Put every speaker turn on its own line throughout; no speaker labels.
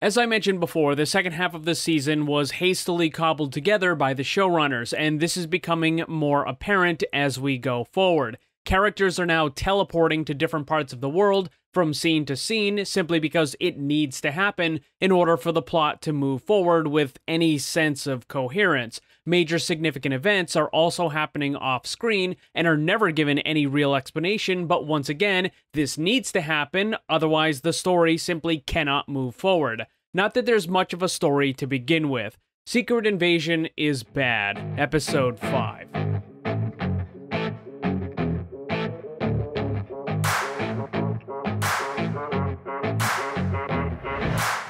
As I mentioned before, the second half of the season was hastily cobbled together by the showrunners, and this is becoming more apparent as we go forward. Characters are now teleporting to different parts of the world from scene to scene simply because it needs to happen in order for the plot to move forward with any sense of coherence. Major significant events are also happening off-screen and are never given any real explanation, but once again, this needs to happen, otherwise the story simply cannot move forward. Not that there's much of a story to begin with. Secret Invasion is bad. Episode 5.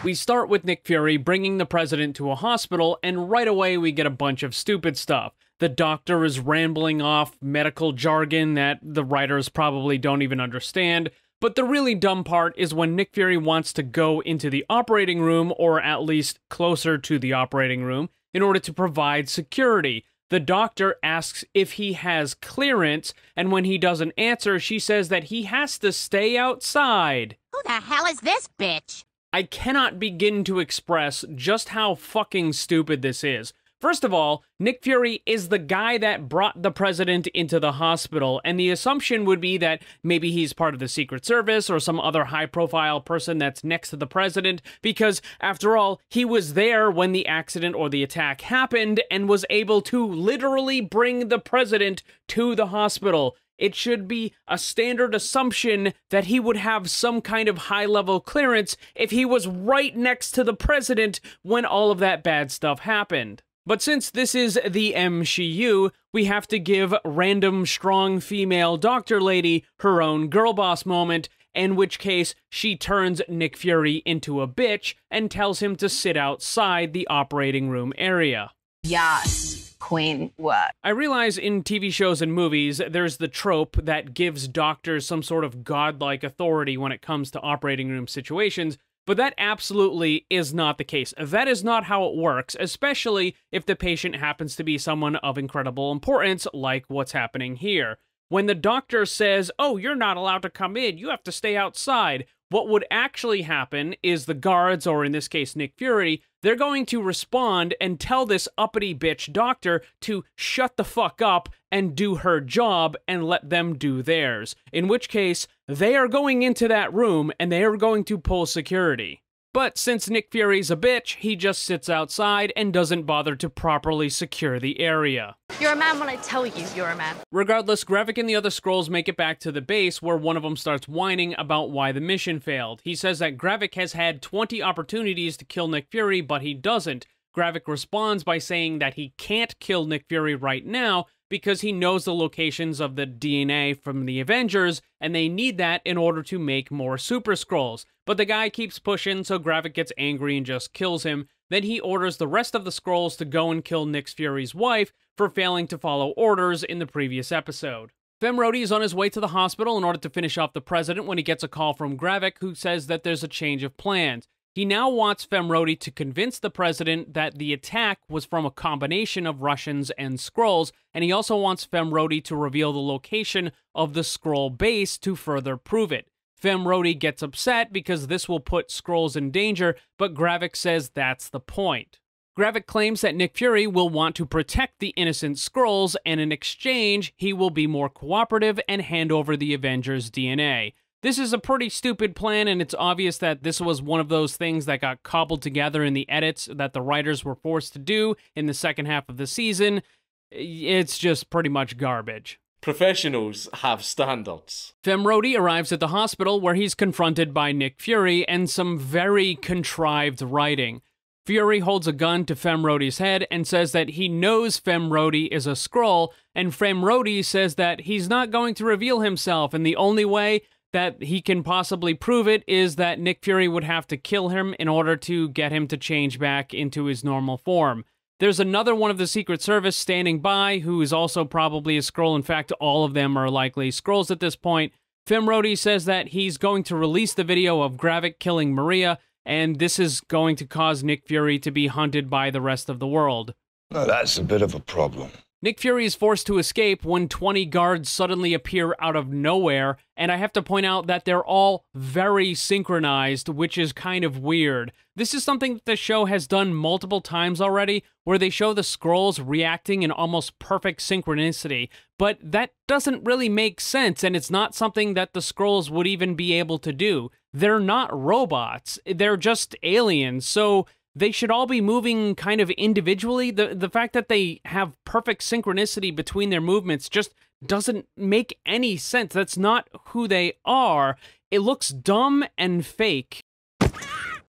We start with Nick Fury bringing the president to a hospital, and right away we get a bunch of stupid stuff. The doctor is rambling off medical jargon that the writers probably don't even understand, but the really dumb part is when Nick Fury wants to go into the operating room, or at least closer to the operating room, in order to provide security. The doctor asks if he has clearance, and when he doesn't answer, she says that he has to stay outside.
Who the hell is this bitch?
I cannot begin to express just how fucking stupid this is. First of all, Nick Fury is the guy that brought the president into the hospital, and the assumption would be that maybe he's part of the Secret Service or some other high-profile person that's next to the president, because, after all, he was there when the accident or the attack happened and was able to literally bring the president to the hospital. It should be a standard assumption that he would have some kind of high-level clearance if he was right next to the president when all of that bad stuff happened. But since this is the MCU, we have to give random strong female doctor lady her own girl boss moment, in which case she turns Nick Fury into a bitch and tells him to sit outside the operating room area.
Yes. Queen work.
I realize in TV shows and movies, there's the trope that gives doctors some sort of godlike authority when it comes to operating room situations, but that absolutely is not the case. That is not how it works, especially if the patient happens to be someone of incredible importance, like what's happening here. When the doctor says, "Oh, you're not allowed to come in, you have to stay outside," what would actually happen is the guards, or in this case Nick Fury, they're going to respond and tell this uppity bitch doctor to shut the fuck up and do her job and let them do theirs. In which case, they are going into that room and they are going to pull security. But since Nick Fury's a bitch, he just sits outside and doesn't bother to properly secure the area.
You're a man when I tell you you're a man.
Regardless, Gravik and the other Skrulls make it back to the base, where one of them starts whining about why the mission failed. He says that Gravik has had 20 opportunities to kill Nick Fury, but he doesn't. Gravik responds by saying that he can't kill Nick Fury right now because he knows the locations of the DNA from the Avengers, and they need that in order to make more Super Skrulls. But the guy keeps pushing, so Gravik gets angry and just kills him. Then he orders the rest of the Skrulls to go and kill Nick Fury's wife for failing to follow orders in the previous episode. Fem Rhodey is on his way to the hospital in order to finish off the president when he gets a call from Gravik, who says that there's a change of plans. He now wants Fem Rhodey to convince the president that the attack was from a combination of Russians and Skrulls, and he also wants Fem Rhodey to reveal the location of the Skrull base to further prove it. Fem Rhodey gets upset because this will put Skrulls in danger, but Gravik says that's the point. Gravik claims that Nick Fury will want to protect the innocent Skrulls, and in exchange, he will be more cooperative and hand over the Avengers' DNA. This is a pretty stupid plan, and it's obvious that this was one of those things that got cobbled together in the edits that the writers were forced to do in the second half of the season. It's just pretty much garbage.
Professionals have standards.
Fem Rhodey arrives at the hospital where he's confronted by Nick Fury and some very contrived writing. Fury holds a gun to Fem Rhodey's head and says that he knows Fem Rhodey is a Skrull, and Fem Rhodey says that he's not going to reveal himself, and the only way that he can possibly prove it is that Nick Fury would have to kill him in order to get him to change back into his normal form. There's another one of the Secret Service standing by who is also probably a Skrull. In fact, all of them are likely Skrulls at this point. Fem Rhodey says that he's going to release the video of Gravik killing Maria, and this is going to cause Nick Fury to be hunted by the rest of the world.
Now that's a bit of a problem.
Nick Fury is forced to escape when 20 guards suddenly appear out of nowhere, and I have to point out that they're all very synchronized, which is kind of weird. This is something that the show has done multiple times already, where they show the Skrulls reacting in almost perfect synchronicity, but that doesn't really make sense, and it's not something that the Skrulls would even be able to do. They're not robots, they're just aliens, so they should all be moving kind of individually. The fact that they have perfect synchronicity between their movements just doesn't make any sense. That's not who they are. It looks dumb and fake.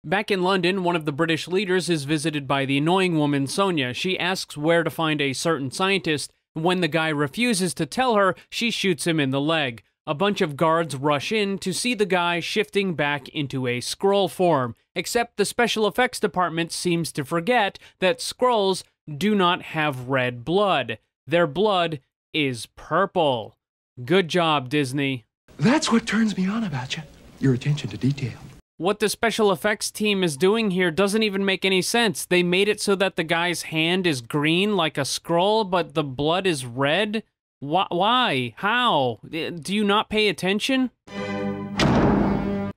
Back in London, one of the British leaders is visited by the annoying woman Sonia. She asks where to find a certain scientist. When the guy refuses to tell her, she shoots him in the leg. A bunch of guards rush in to see the guy shifting back into a Skrull form, except the special effects department seems to forget that Skrulls do not have red blood. Their blood is purple. Good job, Disney.
That's what turns me on about you. Your attention to detail.
What the special effects team is doing here doesn't even make any sense. They made it so that the guy's hand is green like a Skrull, but the blood is red? Why? How? Do you not pay attention?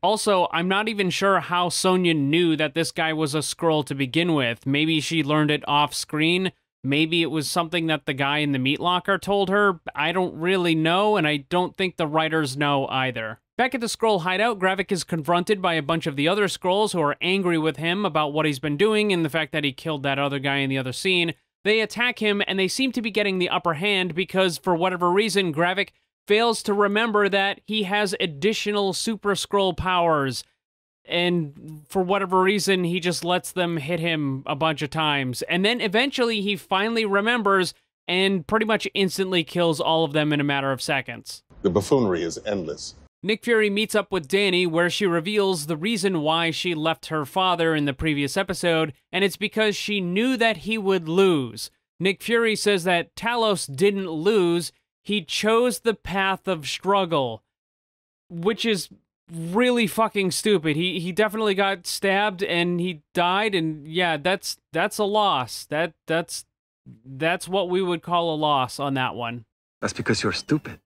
Also, I'm not even sure how Sonya knew that this guy was a Skrull to begin with. Maybe she learned it off screen. Maybe it was something that the guy in the meat locker told her. I don't really know, and I don't think the writers know either. Back at the Skrull hideout, Gravik is confronted by a bunch of the other Skrulls who are angry with him about what he's been doing and the fact that he killed that other guy in the other scene. They attack him, and they seem to be getting the upper hand because, for whatever reason, Gravik fails to remember that he has additional Super Skrull powers, and for whatever reason, he just lets them hit him a bunch of times. And then eventually he finally remembers and pretty much instantly kills all of them in a matter of seconds.
The buffoonery is endless.
Nick Fury meets up with Danny, where she reveals the reason why she left her father in the previous episode, and it's because she knew that he would lose. Nick Fury says that Talos didn't lose, he chose the path of struggle, which is really fucking stupid. He definitely got stabbed and he died, and yeah, that's a loss. That's what we would call a loss on that one.
That's because you're stupid.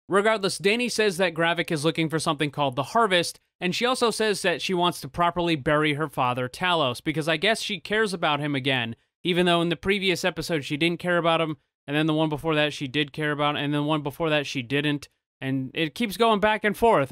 Regardless, Danny says that Gravik is looking for something called the Harvest, and she also says that she wants to properly bury her father, Talos, because I guess she cares about him again, even though in the previous episode she didn't care about him, and then the one before that she did care about, and then the one before that she didn't, and it keeps going back and forth.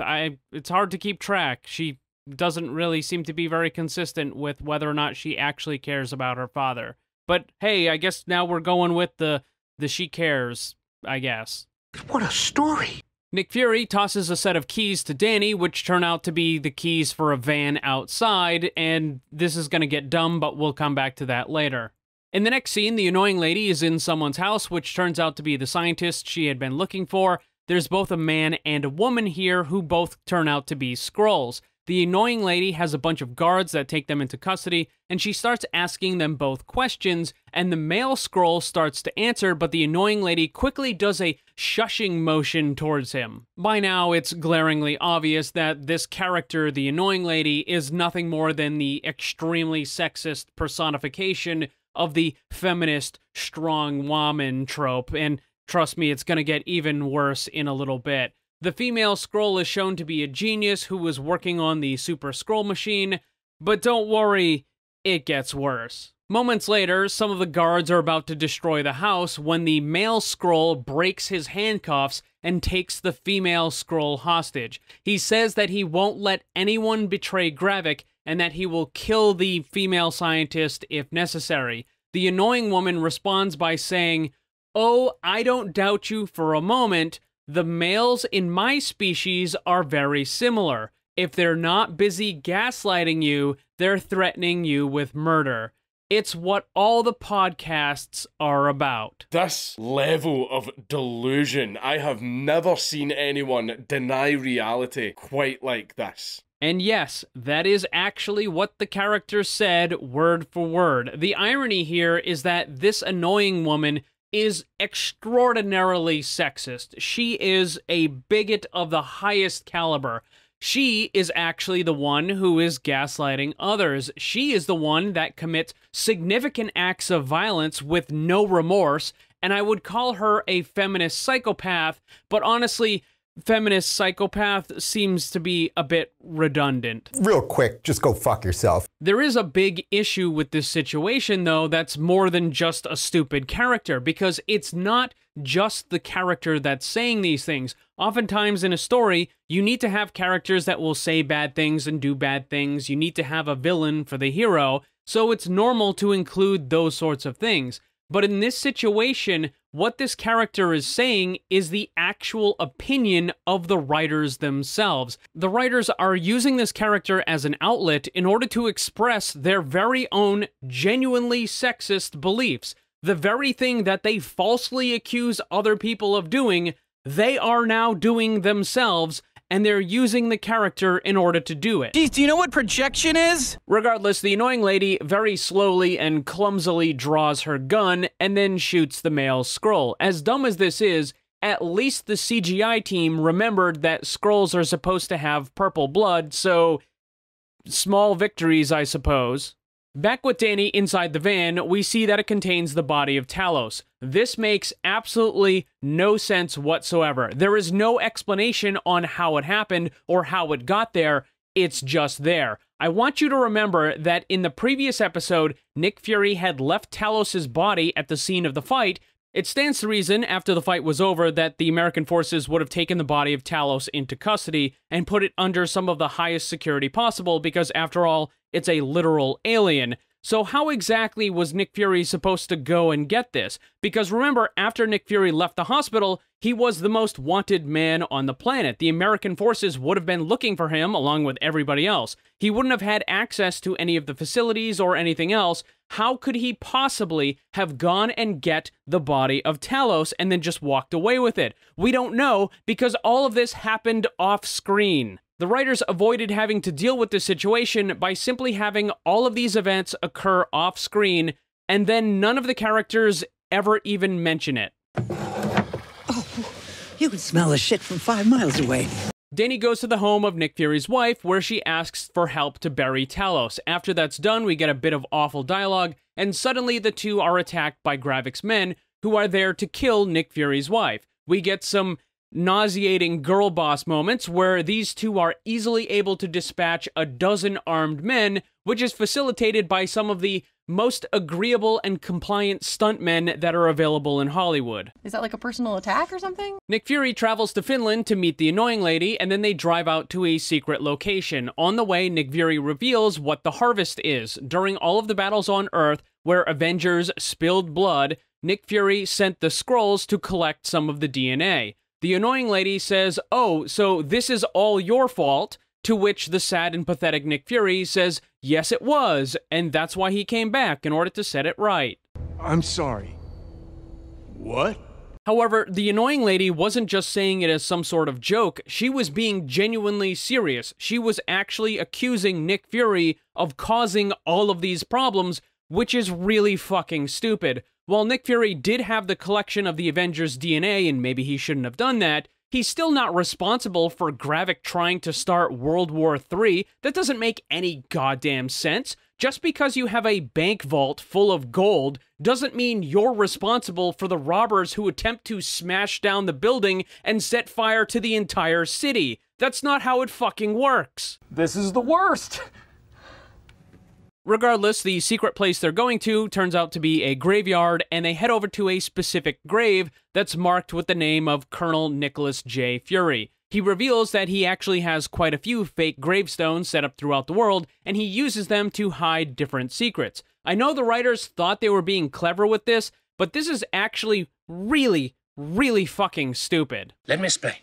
It's hard to keep track. She doesn't really seem to be very consistent with whether or not she actually cares about her father. But hey, I guess now we're going with the she cares, I guess.
What a story!
Nick Fury tosses a set of keys to Danny, which turn out to be the keys for a van outside, and this is gonna get dumb, but we'll come back to that later. In the next scene, the annoying lady is in someone's house, which turns out to be the scientist she had been looking for. There's both a man and a woman here who both turn out to be Skrulls. The annoying lady has a bunch of guards that take them into custody, and she starts asking them both questions, and the male Skrull starts to answer, but the annoying lady quickly does a shushing motion towards him. By now, it's glaringly obvious that this character, the annoying lady, is nothing more than the extremely sexist personification of the feminist strong woman trope, and trust me, it's gonna get even worse in a little bit. The female Skrull is shown to be a genius who was working on the Super Skrull machine, but don't worry, it gets worse. Moments later, some of the guards are about to destroy the house when the male Skrull breaks his handcuffs and takes the female Skrull hostage. He says that he won't let anyone betray Gravik and that he will kill the female scientist if necessary. The annoying woman responds by saying, "Oh, I don't doubt you for a moment. The males in my species are very similar. If they're not busy gaslighting you, they're threatening you with murder. It's what all the podcasts are about."
This level of delusion, I have never seen anyone deny reality quite like this.
And yes, that is actually what the character said, word for word. The irony here is that this annoying woman is extraordinarily sexist. She is a bigot of the highest caliber. She is actually the one who is gaslighting others. She is the one that commits significant acts of violence with no remorse, and I would call her a feminist psychopath, but honestly, feminist psychopath seems to be a bit redundant.
Real quick, just go fuck yourself.
There is a big issue with this situation, though, that's more than just a stupid character, because it's not just the character that's saying these things. Oftentimes in a story, you need to have characters that will say bad things and do bad things. You need to have a villain for the hero, so it's normal to include those sorts of things. But in this situation, what this character is saying is the actual opinion of the writers themselves. The writers are using this character as an outlet in order to express their very own genuinely sexist beliefs. The very thing that they falsely accuse other people of doing, they are now doing themselves, and they're using the character in order to do it.
Geez, do you know what projection is?
Regardless, the annoying lady very slowly and clumsily draws her gun and then shoots the male Skrull. As dumb as this is, at least the CGI team remembered that Skrulls are supposed to have purple blood, so small victories, I suppose. Back with Danny inside the van, we see that it contains the body of Talos. This makes absolutely no sense whatsoever. There is no explanation on how it happened or how it got there. It's just there. I want you to remember that in the previous episode, Nick Fury had left Talos' body at the scene of the fight. It stands to reason, after the fight was over, that the American forces would have taken the body of Talos into custody and put it under some of the highest security possible, because after all, it's a literal alien. So how exactly was Nick Fury supposed to go and get this? Because remember, after Nick Fury left the hospital, he was the most wanted man on the planet. The American forces would have been looking for him along with everybody else. He wouldn't have had access to any of the facilities or anything else. How could he possibly have gone and get the body of Talos and then just walked away with it? We don't know, because all of this happened off screen. The writers avoided having to deal with this situation by simply having all of these events occur off screen, and then none of the characters ever even mention it.
Oh, you can smell the shit from 5 miles away.
Danny goes to the home of Nick Fury's wife, where she asks for help to bury Talos. After that's done, we get a bit of awful dialogue, and suddenly the two are attacked by Gravik's men, who are there to kill Nick Fury's wife. We get some nauseating girl boss moments where these two are easily able to dispatch a dozen armed men, which is facilitated by some of the most agreeable and compliant stuntmen that are available in Hollywood.
Is that like a personal attack or something?
Nick Fury travels to Finland to meet the annoying lady, and then they drive out to a secret location. On the way, Nick Fury reveals what the Harvest is. During all of the battles on Earth, where Avengers spilled blood, Nick Fury sent the Skrulls to collect some of the DNA. The annoying lady says, "Oh, so this is all your fault?" To which the sad and pathetic Nick Fury says, "Yes, it was, and that's why he came back, in order to set it right."
I'm sorry. What?
However, the annoying lady wasn't just saying it as some sort of joke, she was being genuinely serious. She was actually accusing Nick Fury of causing all of these problems, which is really fucking stupid. While Nick Fury did have the collection of the Avengers' DNA, and maybe he shouldn't have done that, he's still not responsible for Gravik trying to start World War III. That doesn't make any goddamn sense. Just because you have a bank vault full of gold doesn't mean you're responsible for the robbers who attempt to smash down the building and set fire to the entire city. That's not how it fucking works.
This is the worst.
Regardless, the secret place they're going to turns out to be a graveyard, and they head over to a specific grave that's marked with the name of Colonel Nicholas J. Fury. He reveals that he actually has quite a few fake gravestones set up throughout the world, and he uses them to hide different secrets. I know the writers thought they were being clever with this, but this is actually really, really fucking stupid.
Let me explain.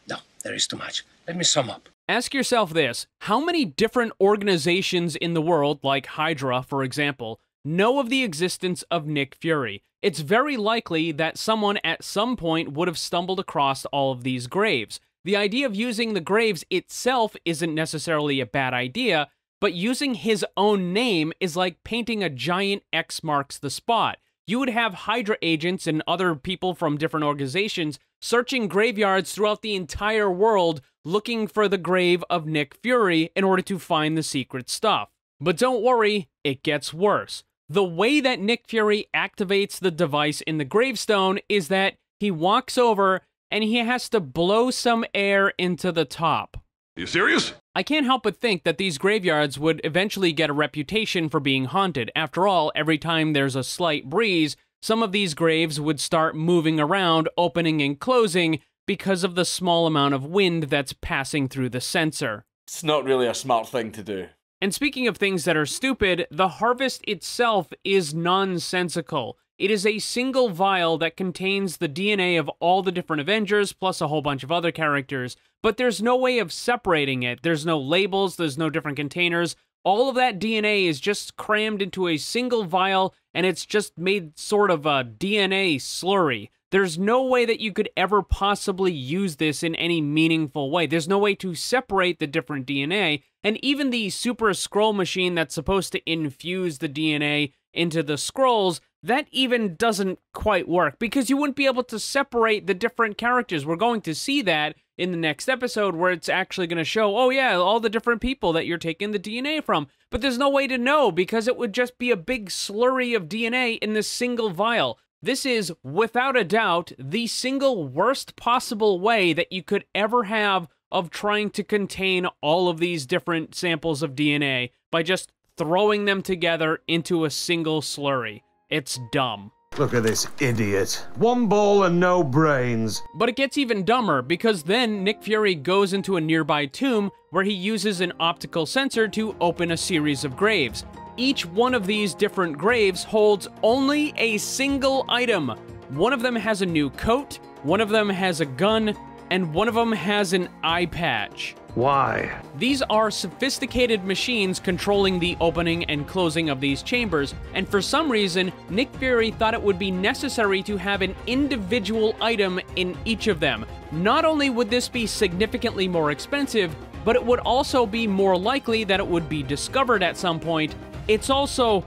No, there is too much. Let me sum up.
Ask yourself this: how many different organizations in the world, like Hydra, for example, know of the existence of Nick Fury? It's very likely that someone at some point would have stumbled across all of these graves. The idea of using the graves itself isn't necessarily a bad idea, but using his own name is like painting a giant X marks the spot. You would have Hydra agents and other people from different organizations searching graveyards throughout the entire world looking for the grave of Nick Fury in order to find the secret stuff. But don't worry, it gets worse. The way that Nick Fury activates the device in the gravestone is that he walks over and he has to blow some air into the top.
You serious?
I can't help but think that these graveyards would eventually get a reputation for being haunted. After all, every time there's a slight breeze, some of these graves would start moving around, opening and closing, because of the small amount of wind that's passing through the sensor.
It's not really a smart thing to do.
And speaking of things that are stupid, the harvest itself is nonsensical. It is a single vial that contains the DNA of all the different Avengers, plus a whole bunch of other characters, but there's no way of separating it. There's no labels, there's no different containers. All of that DNA is just crammed into a single vial, and it's just made sort of a DNA slurry. There's no way that you could ever possibly use this in any meaningful way. There's no way to separate the different DNA, and even the Super Skrull machine that's supposed to infuse the DNA into the Skrulls, that even doesn't quite work, because you wouldn't be able to separate the different characters. We're going to see that in the next episode, where it's actually going to show, oh yeah, all the different people that you're taking the DNA from. But there's no way to know, because it would just be a big slurry of DNA in this single vial. This is, without a doubt, the single worst possible way that you could ever have of trying to contain all of these different samples of DNA, by just throwing them together into a single slurry. It's dumb.
Look at this idiot. One ball and no brains.
But it gets even dumber, because then Nick Fury goes into a nearby tomb where he uses an optical sensor to open a series of graves. Each one of these different graves holds only a single item. One of them has a new coat, one of them has a gun, and one of them has an eye patch.
Why?
These are sophisticated machines controlling the opening and closing of these chambers, and for some reason, Nick Fury thought it would be necessary to have an individual item in each of them. Not only would this be significantly more expensive, but it would also be more likely that it would be discovered at some point. It's also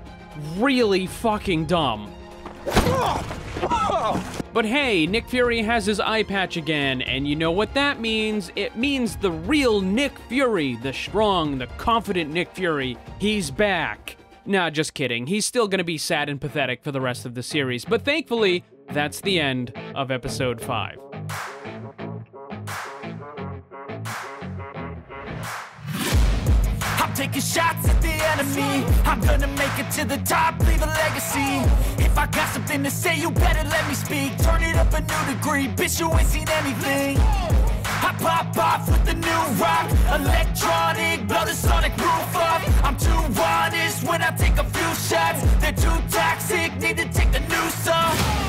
really fucking dumb. But hey, Nick Fury has his eye patch again, and you know what that means? It means the real Nick Fury, the strong, the confident Nick Fury, he's back. Nah, just kidding. He's still gonna be sad and pathetic for the rest of the series, but thankfully, that's the end of episode 5.
Taking shots at the enemy, I'm gonna make it to the top, leave a legacy. If I got something to say, you better let me speak. Turn it up a new degree, bitch, you ain't seen anything. I pop off with the new rock, electronic, blow the sonic roof up. I'm too honest when I take a few shots, they're too toxic, need to take the new song.